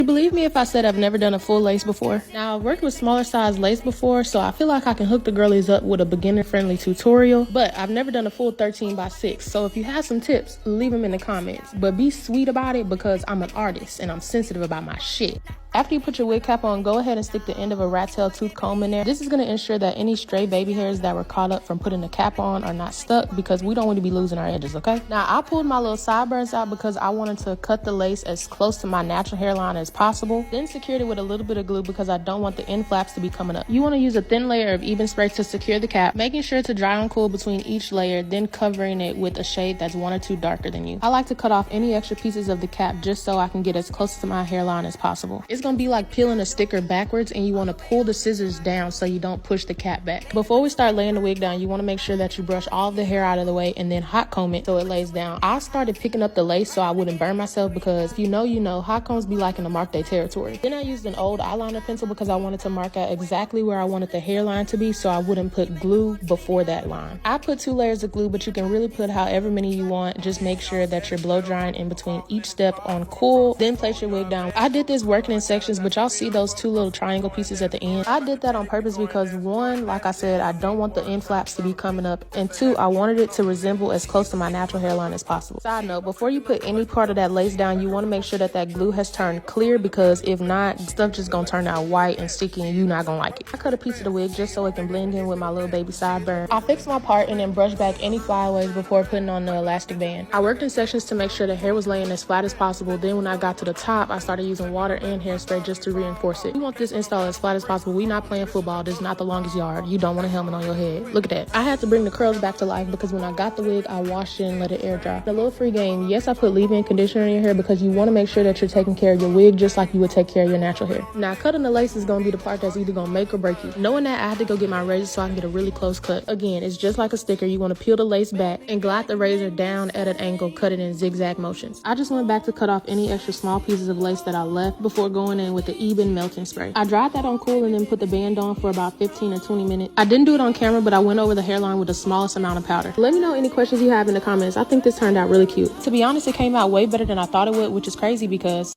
Believe me if I said I've never done a full lace before. Now, I've worked with smaller size lace before, so I feel like I can hook the girlies up with a beginner friendly tutorial, but I've never done a full 13x6. So if you have some tips, leave them in the comments, but be sweet about it because I'm an artist and I'm sensitive about my shit. After you put your wig cap on, go ahead and stick the end of a rat tail tooth comb in there. This is going to ensure that any stray baby hairs that were caught up from putting the cap on are not stuck because we don't want to be losing our edges, okay? Now, I pulled my little sideburns out because I wanted to cut the lace as close to my natural hairline as possible. Then secured it with a little bit of glue because I don't want the end flaps to be coming up. You want to use a thin layer of even spray to secure the cap, making sure to dry and cool between each layer, then covering it with a shade that's 1 or 2 darker than you. I like to cut off any extra pieces of the cap just so I can get as close to my hairline as possible. It's going to be like peeling a sticker backwards, and you want to pull the scissors down so you don't push the cap back. Before we start laying the wig down, you want to make sure that you brush all of the hair out of the way and then hot comb it so it lays down. I started picking up the lace so I wouldn't burn myself because if you know, hot combs be liking to mark their territory. Then I used an old eyeliner pencil because I wanted to mark out exactly where I wanted the hairline to be so I wouldn't put glue before that line. I put 2 layers of glue, but you can really put however many you want. Just make sure that you're blow drying in between each step on cool, then place your wig down. I did this working in sections, but y'all see those 2 little triangle pieces at the end. I did that on purpose because 1, like I said, I don't want the end flaps to be coming up, and 2, I wanted it to resemble as close to my natural hairline as possible. Side note, before you put any part of that lace down, you want to make sure that that glue has turned clear because if not, stuff just gonna turn out white and sticky and you're not gonna like it. I cut a piece of the wig just so it can blend in with my little baby sideburn. I fixed my part and then brushed back any flyaways before putting on the elastic band. I worked in sections to make sure the hair was laying as flat as possible. Then when I got to the top, I started using water and hairspray just to reinforce it. We want this install as flat as possible. We not playing football. This is not the longest yard. You don't want a helmet on your head. Look at that. I had to bring the curls back to life because when I got the wig, I washed it and let it air dry. The little free game, yes, I put leave-in conditioner in your hair because you want to make sure that you're taking care of your wig just like you would take care of your natural hair. Now, cutting the lace is going to be the part that's either going to make or break you. Knowing that, I had to go get my razor so I can get a really close cut. Again, it's just like a sticker. You want to peel the lace back and glide the razor down at an angle, cut it in zigzag motions. I just went back to cut off any extra small pieces of lace that I left before going in with the Eben melting spray. I dried that on cool and then put the band on for about 15 or 20 minutes. I didn't do it on camera, but I went over the hairline with the smallest amount of powder. Let me know any questions you have in the comments. I think this turned out really cute. To be honest, it came out way better than I thought it would, which is crazy because